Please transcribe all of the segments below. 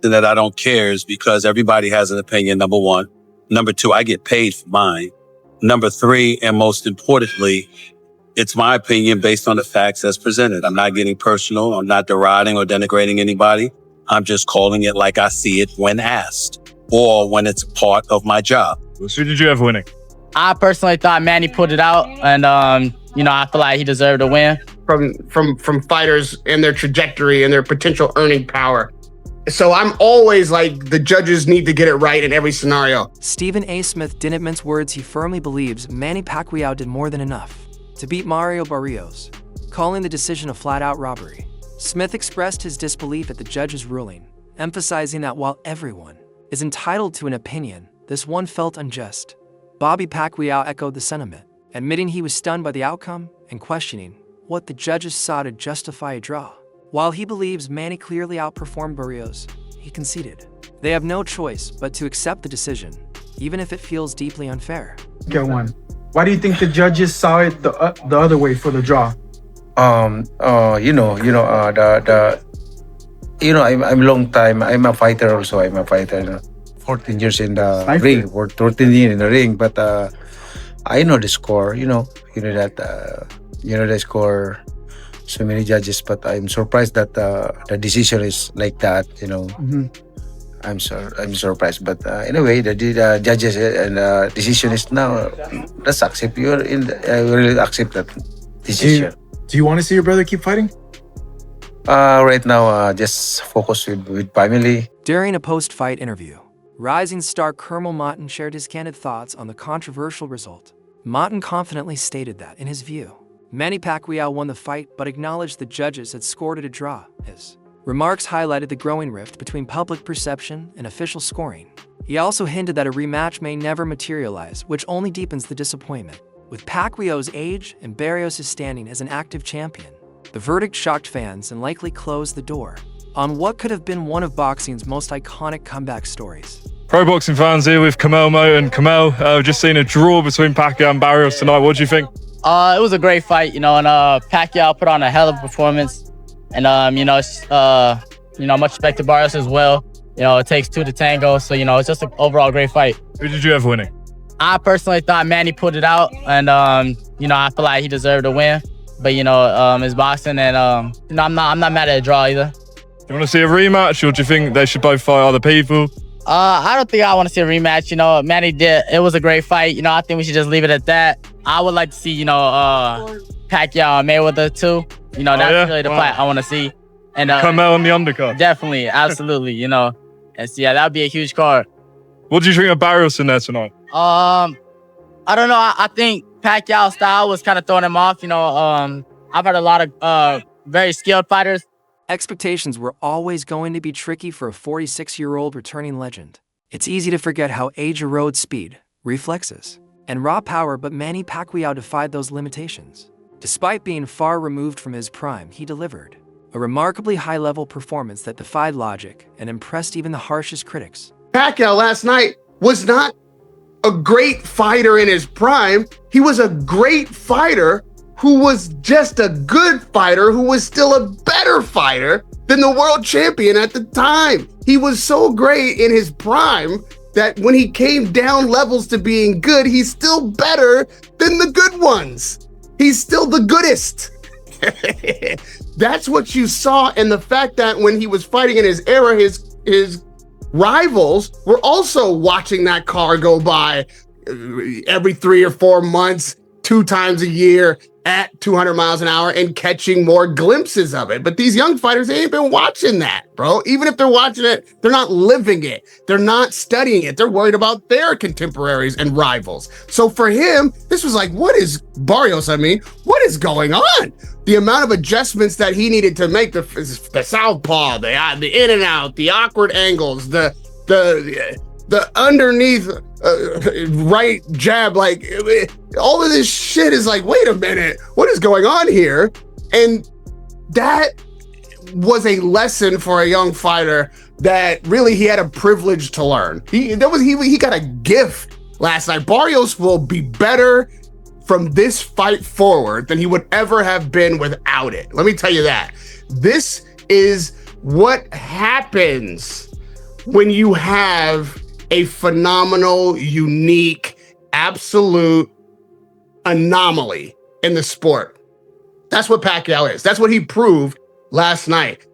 something that I don't care is because everybody has an opinion, number one. Number two, I get paid for mine. Number three, and most importantly, it's my opinion based on the facts as presented. I'm not getting personal. I'm not deriding or denigrating anybody. I'm just calling it like I see it when asked or when it's part of my job. Who did you have winning? I personally thought Manny put it out, and I feel like he deserved to win. From fighters and their trajectory and their potential earning power. So I'm always like, the judges need to get it right in every scenario. Stephen A. Smith didn't mince words. He firmly believes Manny Pacquiao did more than enough to beat Mario Barrios, calling the decision a flat-out robbery. Smith expressed his disbelief at the judge's ruling, emphasizing that while everyone is entitled to an opinion, this one felt unjust. Bobby Pacquiao echoed the sentiment, admitting he was stunned by the outcome and questioning what the judges saw to justify a draw. While he believes Manny clearly outperformed Barrios, he conceded they have no choice but to accept the decision, even if it feels deeply unfair. Get one. Why do you think the judges saw it the other way for the draw? I'm long time. I'm a fighter also. I'm a fighter. 14 years in the ring, or 13 years in the ring. But I know the score. You know the score. So many judges, but I'm surprised that the decision is like that. I'm surprised, but anyway, the judges and the decision is now. Let's accept. I really accept that decision. Do you want to see your brother keep fighting? Right now, just focus with family. During a post-fight interview, rising star Kermel Martin shared his candid thoughts on the controversial result. Martin confidently stated that, in his view, Manny Pacquiao won the fight but acknowledged the judges had scored it a draw. His remarks highlighted the growing rift between public perception and official scoring. He also hinted that a rematch may never materialize, which only deepens the disappointment. With Pacquiao's age and Barrios' standing as an active champion, the verdict shocked fans and likely closed the door on what could have been one of boxing's most iconic comeback stories. Pro boxing fans here with Kamel Mo and Kamel. Just seen a draw between Pacquiao and Barrios tonight. What do you think? It was a great fight, and Pacquiao put on a hell of a performance, and much respect to Barrios as well. It takes two to tango, so it's just an overall great fight. Who did you have winning? I personally thought Manny put it out, and I feel like he deserved to win. But it's boxing, and I'm not mad at a draw either. Do you want to see a rematch, or do you think they should both fight other people? I don't think I want to see a rematch. Manny did. It was a great fight. I think we should just leave it at that. I would like to see, Pacquiao and Mayweather too. That's really the fight I want to see. And Kamel on the undercard. Definitely, absolutely. And that would be a huge card. What do you think of Barrios in there tonight? I don't know. I think Pacquiao's style was kind of throwing him off. I've had a lot of very skilled fighters. Expectations were always going to be tricky for a 46-year-old returning legend. It's easy to forget how age erodes speed, reflexes, and raw power, but Manny Pacquiao defied those limitations. Despite being far removed from his prime, he delivered a remarkably high-level performance that defied logic and impressed even the harshest critics. Pacquiao last night was not a great fighter in his prime. He was a great fighter who was just a good fighter, who was still a better fighter than the world champion at the time. He was so great in his prime that when he came down levels to being good, he's still better than the good ones. He's still the goodest. That's what you saw. And the fact that when he was fighting in his era, his rivals were also watching that car go by every 3 or 4 months, 2 times a year at 200 miles an hour and catching more glimpses of it. But these young fighters, they ain't been watching that, bro. Even if they're watching it, they're not living it. They're not studying it. They're worried about their contemporaries and rivals. So for him, this was like, what is what is going on? The amount of adjustments that he needed to make, the southpaw, the in and out, the awkward angles, the underneath right jab, like all of this shit is like, wait a minute, what is going on here? And that was a lesson for a young fighter that really he had a privilege to learn. He got a gift last night. Barrios will be better from this fight forward than he would ever have been without it. Let me tell you that. This is what happens when you have a phenomenal, unique, absolute anomaly in the sport. That's what Pacquiao is. That's what he proved last night.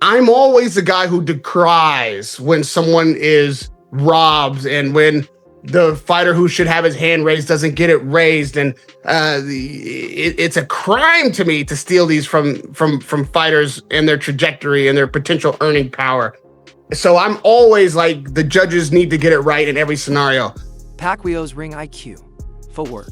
I'm always the guy who decries when someone is robbed and when the fighter who should have his hand raised doesn't get it raised. And it's a crime to me to steal these from fighters and their trajectory and their potential earning power. So I'm always like, the judges need to get it right in every scenario. Pacquiao's ring IQ, footwork,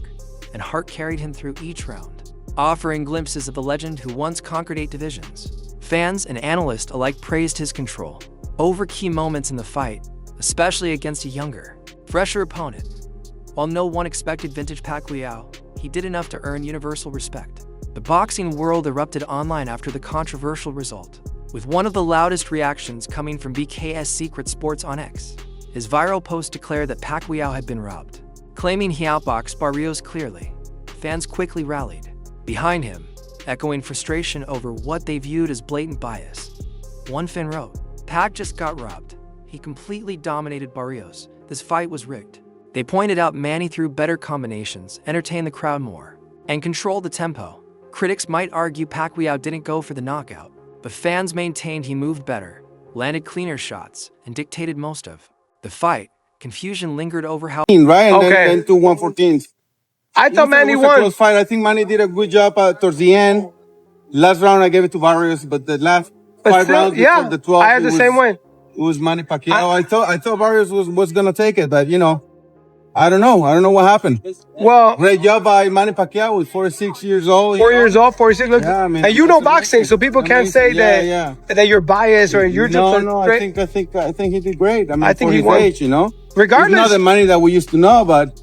and heart carried him through each round, offering glimpses of the legend who once conquered 8 divisions. Fans and analysts alike praised his control over key moments in the fight, especially against a younger, fresher opponent. While no one expected vintage Pacquiao, he did enough to earn universal respect. The boxing world erupted online after the controversial result, with one of the loudest reactions coming from BKS Secret Sports on X. His viral post declared that Pacquiao had been robbed, claiming he outboxed Barrios clearly. Fans quickly rallied behind him, echoing frustration over what they viewed as blatant bias. One fan wrote, "Pac just got robbed. He completely dominated Barrios. This fight was rigged." They pointed out Manny threw better combinations, entertained the crowd more, and controlled the tempo. Critics might argue Pacquiao didn't go for the knockout, but fans maintained he moved better, landed cleaner shots, and dictated most of the fight. Confusion lingered over how right, and then to 114. I thought Manny won. Close fight. I think Manny did a good job towards the end. Last round, I gave it to Barrios, but the last 5 rounds before the 12, I had the same way. It was Manny Pacquiao. I thought Barrios was gonna take it, but I don't know. I don't know what happened. Well, great job by Manny Pacquiao. Was 46 years old. 4 years old, 46. Look, yeah, I mean, and you know boxing, so people can't say that you're biased or you're just no. I think he did great. I mean, I think for he his won. age, Regardless, it's not the money that we used to know, but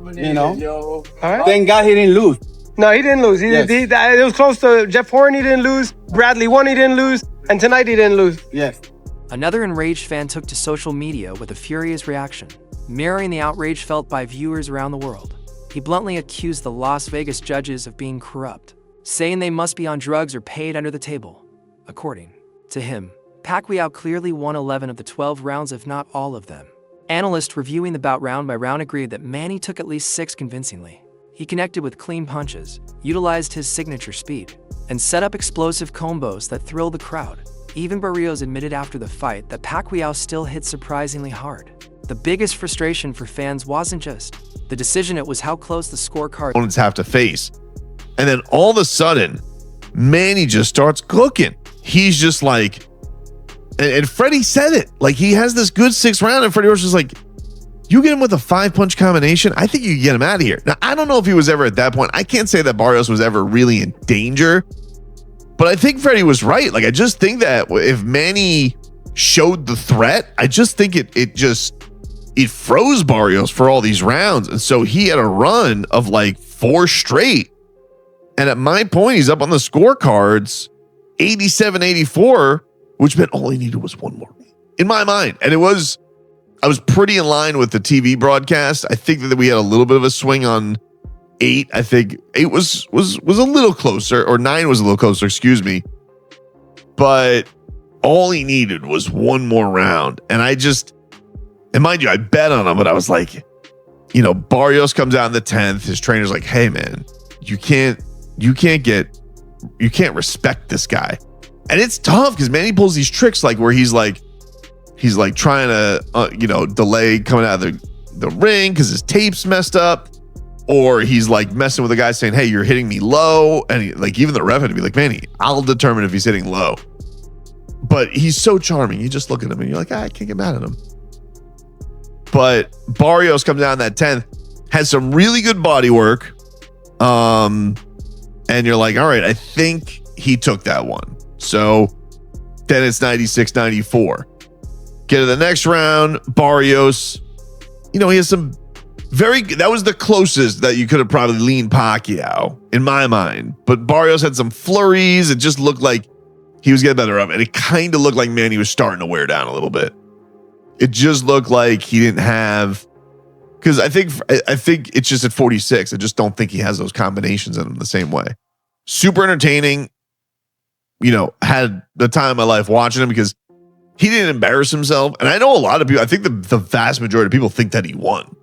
All right. Thank God he didn't lose. No, he didn't lose. It was close to Jeff Horn. He didn't lose. Bradley won. He didn't lose. And tonight he didn't lose. Yes. Another enraged fan took to social media with a furious reaction, mirroring the outrage felt by viewers around the world. He bluntly accused the Las Vegas judges of being corrupt, saying they must be on drugs or paid under the table. According to him, Pacquiao clearly won 11 of the 12 rounds, if not all of them. Analysts reviewing the bout round by round agreed that Manny took at least 6 convincingly. He connected with clean punches, utilized his signature speed, and set up explosive combos that thrilled the crowd. Even Barrios admitted after the fight that Pacquiao still hit surprisingly hard. The biggest frustration for fans wasn't just the decision, it was how close the scorecard opponents have to face. And then all of a sudden, Manny just starts cooking. He's just like, and Freddie said it, like he has this good 6th round, and Freddie was just like, you get him with a 5-punch combination, I think you can get him out of here. Now, I don't know if he was ever at that point. I can't say that Barrios was ever really in danger, but I think Freddie was right. Like, I just think that if Manny showed the threat, I just think it froze Barrios for all these rounds. And so he had a run of like 4 straight. And at my point, he's up on the scorecards, 87-84, which meant all he needed was 1 more in my mind. And I was pretty in line with the TV broadcast. I think that we had a little bit of a swing on 8. I think 8 was a little closer, or 9 was a little closer, excuse me. But all he needed was 1 more round. And and mind you, I bet on him, but I was like, Barrios comes out in the 10th. His trainer's like, hey man, you can't respect this guy. And it's tough because Manny pulls these tricks like where he's like trying to, delay coming out of the ring because his tape's messed up. Or he's like messing with the guy saying, hey, you're hitting me low. And even the ref had to be like, Manny, I'll determine if he's hitting low. But he's so charming. You just look at him and you're like, I can't get mad at him. But Barrios comes down that 10th, has some really good body work. And you're like, all right, I think he took that one. So then it's 96-94. Get to the next round, Barrios, he has some that was the closest that you could have probably leaned Pacquiao in my mind. But Barrios had some flurries. It just looked like he was getting better up. And it kind of looked like Manny was starting to wear down a little bit. It just looked like he didn't have, because I think it's just at 46. I just don't think he has those combinations in him the same way. Super entertaining. Had the time of my life watching him because he didn't embarrass himself. And I know a lot of people, I think the vast majority of people think that he won.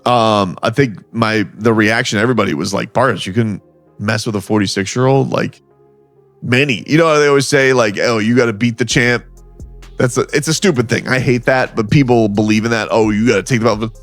I think the reaction to everybody was like, Barrios, you couldn't mess with a 46-year-old? Like, Manny, you know, they always say like, oh, you got to beat the champ. It's a stupid thing. I hate that, but people believe in that. Oh, you got to take the belt.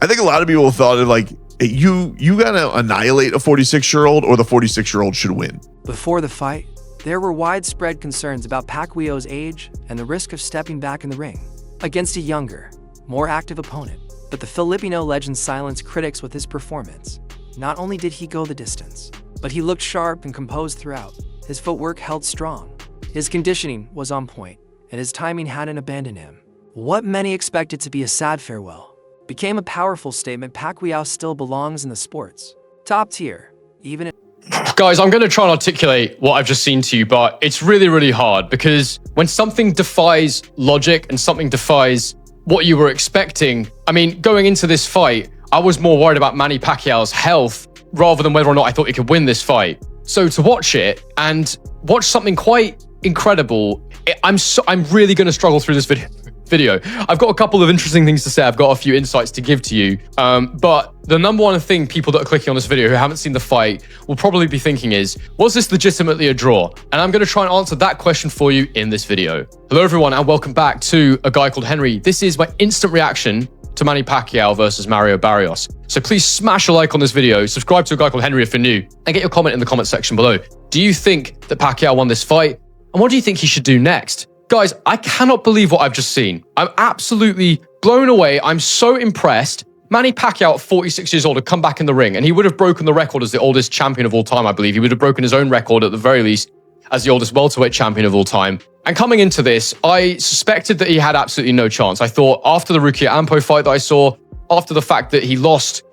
I think a lot of people thought of like, hey, you got to annihilate a 46-year-old or the 46-year-old should win. Before the fight, there were widespread concerns about Pacquiao's age and the risk of stepping back in the ring against a younger, more active opponent. But the Filipino legend silenced critics with his performance. Not only did he go the distance, but he looked sharp and composed throughout. His footwork held strong. His conditioning was on point, and his timing hadn't abandoned him. What many expected to be a sad farewell became a powerful statement. Pacquiao still belongs in the sports top tier, even. Guys, I'm going to try and articulate what I've just seen to you, but it's really, really hard because when something defies logic and something defies what you were expecting, I mean, going into this fight, I was more worried about Manny Pacquiao's health rather than whether or not I thought he could win this fight. So to watch it and watch something quite incredible, I'm really going to struggle through this video. I've got a couple of interesting things to say. I've got a few insights to give to you. But the number one thing people that are clicking on this video who haven't seen the fight will probably be thinking is, was this legitimately a draw? And I'm going to try and answer that question for you in this video. Hello, everyone, and welcome back to A Guy Called Henry. This is my instant reaction to Manny Pacquiao versus Mario Barrios. So please smash a like on this video, subscribe to A Guy Called Henry if you're new, and get your comment in the comment section below. Do you think that Pacquiao won this fight? And what do you think he should do next? Guys, I cannot believe what I've just seen. I'm absolutely blown away. I'm so impressed. Manny Pacquiao at 46 years old had come back in the ring, and he would have broken the record as the oldest champion of all time, I believe. He would have broken his own record at the very least as the oldest welterweight champion of all time. And coming into this, I suspected that he had absolutely no chance. I thought after the Rukia Ampo fight that I saw, after the fact that he lost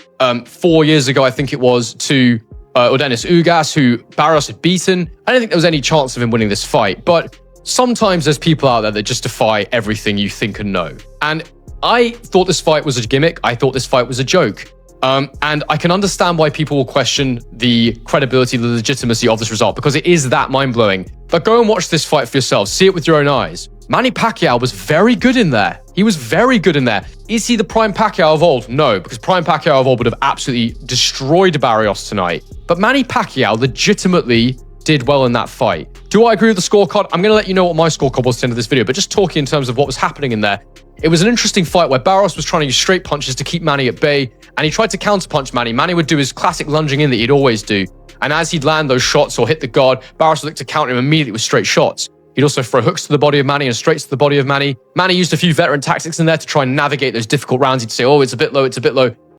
4 years ago, I think it was, to Dennis Ugas, who Barrios had beaten, I don't think there was any chance of him winning this fight. But sometimes there's people out there that just defy everything you think and know. And I thought this fight was a gimmick. I thought this fight was a joke. And I can understand why people will question the credibility, the legitimacy of this result, because it is that mind-blowing. But go and watch this fight for yourself. See it with your own eyes. Manny Pacquiao was very good in there. He was very good in there. Is he the prime Pacquiao of old? No, because prime Pacquiao of old would have absolutely destroyed Barrios tonight. But Manny Pacquiao legitimately did well in that fight. Do I agree with the scorecard? I'm going to let you know what my scorecard was at the end of this video, but just talking in terms of what was happening in there, it was an interesting fight where Barrios was trying to use straight punches to keep Manny at bay, and he tried to counterpunch Manny. Manny would do his classic lunging in that he'd always do, and as he'd land those shots or hit the guard, Barrios would look to counter him immediately with straight shots. He'd also throw hooks to the body of Manny and straights to the body of Manny. Manny used a few veteran tactics in there to try and navigate those difficult rounds. He'd say, oh, it's a bit low, it's a bit low.